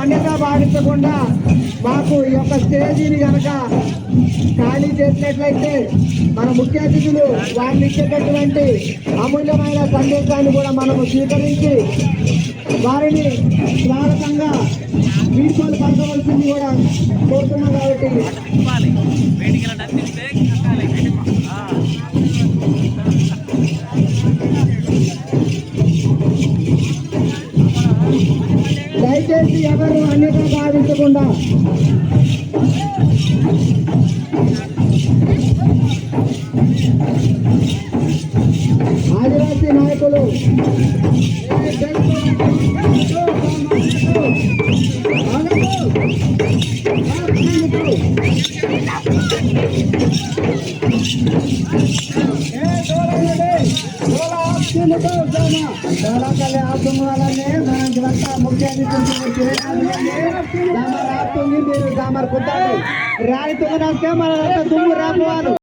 అన్యత భావించకుండా మాకు ఈ యొక్క స్టేజీని కనుక ఖాళీ చేసినట్లయితే మన ముఖ్య అతిథులు వారిని ఇచ్చేటటువంటి అమూల్యమైన సందేశాన్ని కూడా మనము స్వీకరించి వారిని స్వాగతంగా వీడ్కోలు పలకవలసింది కూడా కోరుతున్నాం. కాబట్టి దయచేసి ఎవరు అన్యత భావించకుండా ఆదివాసీ నాయకులు ముఖ్య రాని తుమ్ము రాస్తే మన దుమ్ము రాపోవాలి.